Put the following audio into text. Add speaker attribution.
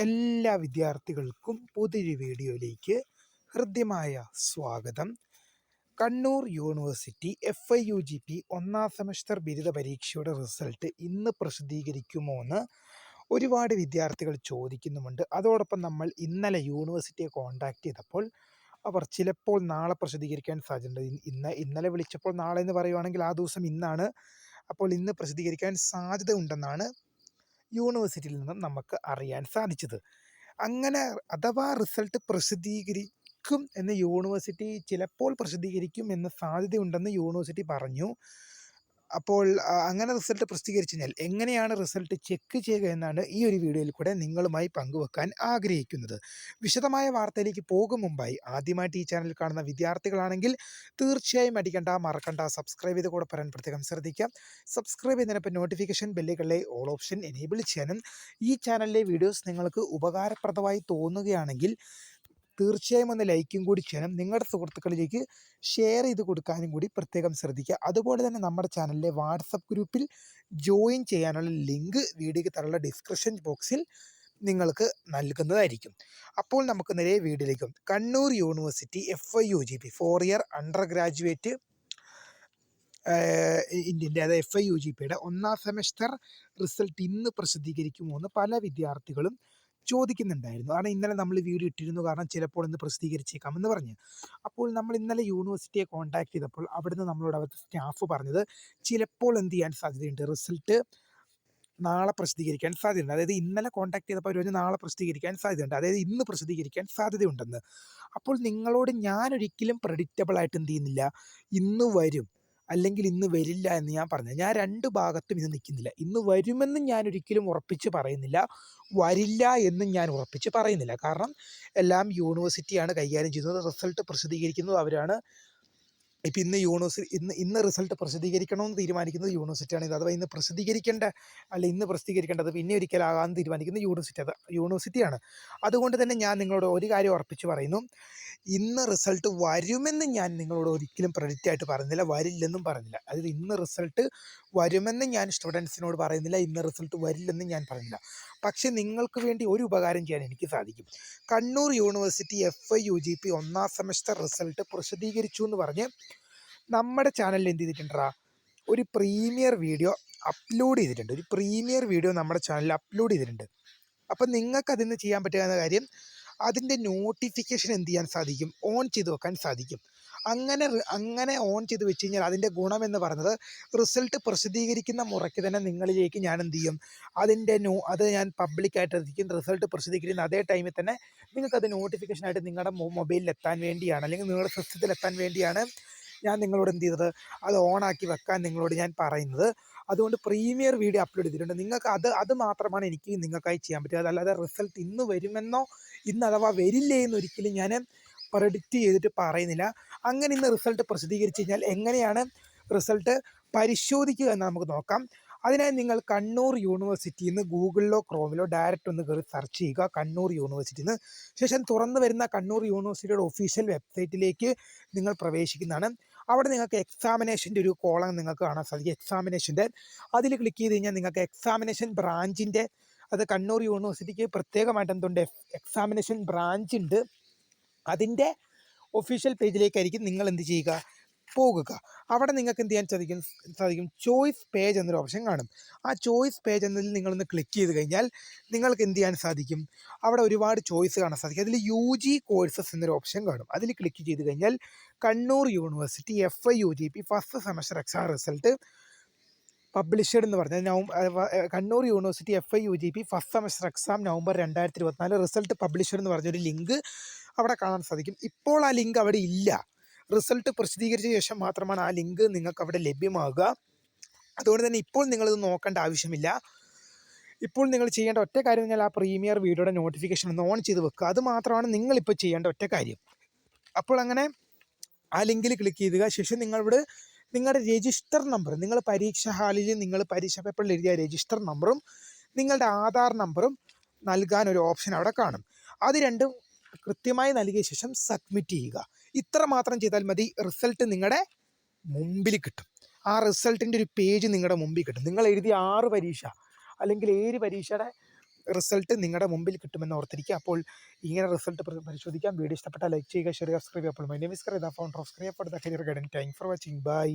Speaker 1: എല്ലാ വിദ്യാർത്ഥികൾക്കും പുതിയൊരു വീഡിയോയിലേക്ക് ഹൃദ്യമായ സ്വാഗതം. കണ്ണൂർ യൂണിവേഴ്സിറ്റി FIUGP ഒന്നാം സെമസ്റ്റർ ബിരുദ പരീക്ഷയുടെ റിസൾട്ട് ഇന്ന് പ്രസിദ്ധീകരിക്കുമോ എന്ന് ഒരുപാട് വിദ്യാർത്ഥികൾ ചോദിക്കുന്നുമുണ്ട്. അതോടൊപ്പം നമ്മൾ ഇന്നലെ യൂണിവേഴ്സിറ്റിയെ കോൺടാക്ട് ചെയ്തപ്പോൾ അവർ ചിലപ്പോൾ നാളെ പ്രസിദ്ധീകരിക്കാൻ സാധ്യതയുണ്ട്. ഇന്നലെ വിളിച്ചപ്പോൾ നാളെ എന്ന് പറയുവാണെങ്കിൽ ആ ദിവസം ഇന്നാണ്. അപ്പോൾ ഇന്ന് പ്രസിദ്ധീകരിക്കാൻ സാധ്യത ഉണ്ടെന്നാണ് യൂണിവേഴ്സിറ്റിയിൽ നിന്നും നമുക്ക് അറിയാൻ സാധിച്ചത്. അങ്ങനെ അഥവാ റിസൾട്ട് പ്രസിദ്ധീകരിക്കും എന്ന് യൂണിവേഴ്സിറ്റി ചിലപ്പോൾ പ്രസിദ്ധീകരിക്കും എന്ന് സാധ്യതയുണ്ടെന്ന് യൂണിവേഴ്സിറ്റി പറഞ്ഞു. അപ്പോൾ അങ്ങനെ റിസൾട്ട് പ്രസിദ്ധീകരിച്ചു കഴിഞ്ഞാൽ എങ്ങനെയാണ് റിസൾട്ട് ചെക്ക് ചെയ്യുക എന്നാണ് ഈ ഒരു വീഡിയോയിൽ കൂടെ നിങ്ങളുമായി പങ്കുവെക്കാൻ ആഗ്രഹിക്കുന്നത്. വിശദമായ വാർത്തയിലേക്ക് പോകും മുമ്പായി ആദ്യമായിട്ട് ഈ ചാനൽ കാണുന്ന വിദ്യാർത്ഥികളാണെങ്കിൽ തീർച്ചയായും മറക്കണ്ട സബ്സ്ക്രൈബ് ചെയ്ത് കൂടെ പറയാൻ പ്രത്യേകം ശ്രദ്ധിക്കാം. സബ്സ്ക്രൈബ് ചെയ്യുന്നതിനൊപ്പം നോട്ടിഫിക്കേഷൻ ബെല്ലുകളിലെ ഓൾ ഓപ്ഷൻ എനേബിൾ ചെയ്യാനും ഈ ചാനലിലെ വീഡിയോസ് നിങ്ങൾക്ക് ഉപകാരപ്രദമായി തോന്നുകയാണെങ്കിൽ തീർച്ചയായും ഒന്ന് ലൈക്കും കൂടി ചെയ്യണം. നിങ്ങളുടെ സുഹൃത്തുക്കളിലേക്ക് ഷെയർ ചെയ്ത് കൊടുക്കാനും കൂടി പ്രത്യേകം ശ്രദ്ധിക്കുക. അതുപോലെ തന്നെ നമ്മുടെ ചാനലിലെ വാട്സപ്പ് ഗ്രൂപ്പിൽ ജോയിൻ ചെയ്യാനുള്ള ലിങ്ക് വീഡിയോയ്ക്ക് താഴെയുള്ള ഡിസ്ക്രിപ്ഷൻ ബോക്സിൽ നിങ്ങൾക്ക് നൽകുന്നതായിരിക്കും. അപ്പോൾ നമുക്ക് നേരെ വീഡിയോയിലേക്കും. Kannur university FIUGP 4 year undergraduate ഇന്ത്യൻ്റെ അതായത് FIUGPയുടെ ഒന്നാം സെമസ്റ്റർ റിസൾട്ട് ഇന്ന് പ്രസിദ്ധീകരിക്കുമോ എന്ന് പല വിദ്യാർത്ഥികളും ചോദിക്കുന്നുണ്ടായിരുന്നു. കാരണം ഇന്നലെ നമ്മൾ വീഡിയോ ഇട്ടിരുന്നു, കാരണം ചിലപ്പോൾ ഇന്ന് പ്രസിദ്ധീകരിച്ചേക്കാം എന്ന് പറഞ്ഞ്. അപ്പോൾ നമ്മൾ ഇന്നലെ യൂണിവേഴ്സിറ്റിയെ കോൺടാക്ട് ചെയ്തപ്പോൾ അവിടുന്ന് നമ്മളോട് അവിടുത്തെ സ്റ്റാഫ് പറഞ്ഞത് ചിലപ്പോൾ എന്ത് ചെയ്യാൻ സാധ്യതയുണ്ട്, റിസൾട്ട് നാളെ പ്രസിദ്ധീകരിക്കാൻ സാധ്യതയുണ്ട്. അതായത് ഇന്നലെ കോൺടാക്ട് ചെയ്തപ്പോൾ അവർ നാളെ പ്രസിദ്ധീകരിക്കാൻ സാധ്യതയുണ്ട്, അതായത് ഇന്ന് പ്രസിദ്ധീകരിക്കാൻ സാധ്യതയുണ്ടെന്ന്. അപ്പോൾ നിങ്ങളോട് ഞാനൊരിക്കലും പ്രഡിക്റ്റബിൾ ആയിട്ട് എന്ത് ചെയ്യുന്നില്ല, ഇന്ന് വരും അല്ലെങ്കിൽ ഇന്ന് വരില്ല എന്ന് ഞാൻ പറഞ്ഞത്. ഞാൻ രണ്ട് ഭാഗത്തും ഇന്ന് നിൽക്കുന്നില്ല. ഇന്ന് വരുമെന്നും ഞാൻ ഒരിക്കലും ഉറപ്പിച്ച് പറയുന്നില്ല, വരില്ല എന്നും ഞാൻ ഉറപ്പിച്ച് പറയുന്നില്ല. കാരണം എല്ലാം യൂണിവേഴ്സിറ്റിയാണ് കൈകാര്യം ചെയ്യുന്നത്, റിസൾട്ട് പ്രസിദ്ധീകരിക്കുന്നത് അവരാണ്. ഇപ്പം ഇന്ന് റിസൾട്ട് പ്രസിദ്ധീകരിക്കണമെന്ന് തീരുമാനിക്കുന്നത് യൂണിവേഴ്സിറ്റിയാണ്. അഥവാ ഇന്ന് പ്രസിദ്ധീകരിക്കേണ്ടത് പിന്നെ ഒരിക്കലാകാമെന്ന് തീരുമാനിക്കുന്നത് യൂണിവേഴ്സിറ്റിയാണ്. അതുകൊണ്ട് തന്നെ ഞാൻ നിങ്ങളോട് ഒരു കാര്യം ഉറപ്പിച്ച് പറയുന്നു, ഇന്ന് റിസൾട്ട് വരുമെന്ന് ഞാൻ നിങ്ങളോട് ഒരിക്കലും പ്രെഡിക്റ്റ് ആയിട്ട് പറയുന്നില്ല, വരില്ലെന്നും പറയുന്നില്ല. അതായത് ഇന്ന് റിസൾട്ട് വരുമെന്ന് ഞാൻ സ്റ്റുഡൻസിനോട് പറയുന്നില്ല, ഇന്ന് റിസൾട്ട് വരില്ലെന്നും ഞാൻ പറയുന്നില്ല. പക്ഷേ നിങ്ങൾക്ക് വേണ്ടി ഒരു ഉപകാരം ചെയ്യാൻ എനിക്ക് സാധിക്കും. കണ്ണൂർ യൂണിവേഴ്സിറ്റി FIUGP ഒന്നാം സെമസ്റ്റർ റിസൾട്ട് പ്രസിദ്ധീകരിച്ചു എന്ന് പറഞ്ഞ് നമ്മുടെ ചാനലിൽ എന്ത് ചെയ്തിട്ടുണ്ടാ, ഒരു പ്രീമിയർ വീഡിയോ അപ്ലോഡ് ചെയ്തിട്ടുണ്ട്. നമ്മുടെ ചാനലിൽ അപ്ലോഡ് ചെയ്തിട്ടുണ്ട്. അപ്പം നിങ്ങൾക്ക് അതിന് ചെയ്യാൻ പറ്റുന്ന കാര്യം, അതിൻ്റെ നോട്ടിഫിക്കേഷൻ എന്ത് ചെയ്യാൻ സാധിക്കും, ഓൺ ചെയ്ത് വെക്കാൻ സാധിക്കും. അങ്ങനെ ഓൺ ചെയ്ത് വെച്ച് കഴിഞ്ഞാൽ അതിൻ്റെ ഗുണമെന്ന് പറയുന്നത്, റിസൾട്ട് പ്രസിദ്ധീകരിക്കുന്ന മുറയ്ക്ക് തന്നെ നിങ്ങളിലേക്ക് ഞാൻ എന്ത് ചെയ്യും, അത് ഞാൻ പബ്ലിക്കായിട്ട് എത്തിക്കും. റിസൾട്ട് പ്രസിദ്ധീകരിക്കുന്ന അതേ ടൈമിൽ തന്നെ നിങ്ങൾക്കത് നോട്ടിഫിക്കേഷനായിട്ട് നിങ്ങളുടെ മൊബൈലിൽ എത്താൻ വേണ്ടിയാണ്, അല്ലെങ്കിൽ നിങ്ങളുടെ സിസ്റ്റത്തിൽ എത്താൻ വേണ്ടിയാണ് ഞാൻ നിങ്ങളോട് എന്ത് ചെയ്തത്, അത് ഓണാക്കി വെക്കാൻ നിങ്ങളോട് ഞാൻ പറയുന്നത്. അതുകൊണ്ട് പ്രീമിയർ വീഡിയോ അപ്ലോഡ് ചെയ്തിട്ടുണ്ട്. നിങ്ങൾക്ക് അത് മാത്രമാണ് എനിക്ക് നിങ്ങൾക്കായി ചെയ്യാൻ പറ്റുക. അതല്ലാതെ റിസൾട്ട് ഇന്ന് വരുമെന്നോ ഇന്ന് അഥവാ വരില്ലേ എന്നൊരിക്കലും ഞാൻ പ്രെഡിക്റ്റ് ചെയ്തിട്ട് പറയുന്നില്ല. അങ്ങനെ ഇന്ന് റിസൾട്ട് പ്രസിദ്ധീകരിച്ച് കഴിഞ്ഞാൽ എങ്ങനെയാണ് റിസൾട്ട് പരിശോധിക്കുക എന്ന് നമുക്ക് നോക്കാം. അതിനായി നിങ്ങൾ കണ്ണൂർ യൂണിവേഴ്സിറ്റിയിൽ നിന്ന് ഗൂഗിളിലോ ക്രോമിലോ ഡയറക്റ്റ് ഒന്ന് കയറി സെർച്ച് ചെയ്യുക. കണ്ണൂർ യൂണിവേഴ്സിറ്റിയിൽ നിന്ന് ശേഷം തുറന്നു വരുന്ന കണ്ണൂർ യൂണിവേഴ്സിറ്റിയുടെ ഒഫീഷ്യൽ വെബ്സൈറ്റിലേക്ക് നിങ്ങൾ പ്രവേശിക്കുന്നതാണ്. അവിടെ നിങ്ങൾക്ക് എക്സാമിനേഷൻ്റെ ഒരു കോളം നിങ്ങൾക്ക് കാണാൻ സാധിക്കും. എക്സാമിനേഷൻ്റെ അതിൽ ക്ലിക്ക് ചെയ്ത് കഴിഞ്ഞാൽ നിങ്ങൾക്ക് എക്സാമിനേഷൻ ബ്രാഞ്ചിൻ്റെ, അത് കണ്ണൂർ യൂണിവേഴ്സിറ്റിക്ക് പ്രത്യേകമായിട്ട് എന്തുണ്ട്, എക്സാമിനേഷൻ ബ്രാഞ്ച് ഉണ്ട്. അതിൻ്റെ ഒഫീഷ്യൽ പേജിലേക്കായിരിക്കും നിങ്ങൾ എന്ത് ചെയ്യുക, പോകുക. അവിടെ നിങ്ങൾക്ക് എന്ത് ചെയ്യാൻ സാധിക്കും, ചോയ്സ് പേജ് എന്നൊരു ഓപ്ഷൻ കാണും. ആ ചോയ്സ് പേജ് എന്നതിൽ നിങ്ങളൊന്ന് ക്ലിക്ക് ചെയ്ത് കഴിഞ്ഞാൽ നിങ്ങൾക്ക് എന്ത് ചെയ്യാൻ സാധിക്കും, അവിടെ ഒരുപാട് ചോയ്സ് കാണാൻ സാധിക്കും. അതിൽ UG കോഴ്സസ് എന്നൊരു ഓപ്ഷൻ കാണും. അതിൽ ക്ലിക്ക് ചെയ്ത് കഴിഞ്ഞാൽ Kannur university FIUGP first semester exam result published എന്ന് പറഞ്ഞാൽ Kannur university FIUGP first semester exam November 2024 result published എന്ന് പറഞ്ഞൊരു ലിങ്ക് അവിടെ കാണാൻ സാധിക്കും. ഇപ്പോൾ ആ ലിങ്ക് അവിടെ ഇല്ല. റിസൾട്ട് പ്രസിദ്ധീകരിച്ച ശേഷം മാത്രമാണ് ആ ലിങ്ക് നിങ്ങൾക്ക് അവിടെ ലഭ്യമാകുക. അതുകൊണ്ട് തന്നെ ഇപ്പോൾ നിങ്ങളിത് നോക്കേണ്ട ആവശ്യമില്ല. ഇപ്പോൾ നിങ്ങൾ ചെയ്യേണ്ട ഒറ്റ കാര്യം പറഞ്ഞാൽ ആ പ്രീമിയർ വീഡിയോയുടെ നോട്ടിഫിക്കേഷൻ ഒന്ന് ഓൺ ചെയ്ത് വെക്കുക. അത് മാത്രമാണ് നിങ്ങളിപ്പോൾ ചെയ്യേണ്ട ഒറ്റ കാര്യം. അപ്പോൾ അങ്ങനെ ആ ലിങ്കിൽ ക്ലിക്ക് ചെയ്യുക. ശേഷം നിങ്ങളുടെ രജിസ്റ്റർ നമ്പർ, നിങ്ങൾ പരീക്ഷാ ഹാളിൽ നിങ്ങൾ പരീക്ഷാ പേപ്പറിൽ എഴുതിയ രജിസ്റ്റർ നമ്പറും നിങ്ങളുടെ ആധാർ നമ്പറും നൽകാൻ ഒരു ഓപ്ഷൻ അവിടെ കാണും. അത് രണ്ടും കൃത്യമായി നൽകിയ ശേഷം സബ്മിറ്റ് ചെയ്യുക. ഇത്ര മാത്രം ചെയ്താൽ മതി. റിസൾട്ട് നിങ്ങളുടെ മുമ്പിൽ കിട്ടും. ആ റിസൾട്ടിൻ്റെ ഒരു പേജ് നിങ്ങളുടെ മുമ്പിൽ കിട്ടും. നിങ്ങൾ എഴുതിയ 6 പരീക്ഷ അല്ലെങ്കിൽ 7 പരീക്ഷയുടെ റിസൾട്ട് നിങ്ങളുടെ മുമ്പിൽ കിട്ടുമെന്ന് ഓർത്തിരിക്കുക. അപ്പോൾ ഇങ്ങനെ റിസൾട്ട് പരിശോധിക്കാം. വീഡിയോ ഇഷ്ടപ്പെട്ടാൽ ലൈക്ക് ചെയ്യുക, ഷെയർ ചെയ്യുക, സബ്സ്ക്രൈബ് ചെയ്യുക. അപ്പോൾ my name is Kariya, the founder of Kariya for the career guidance. Thank for watching. By.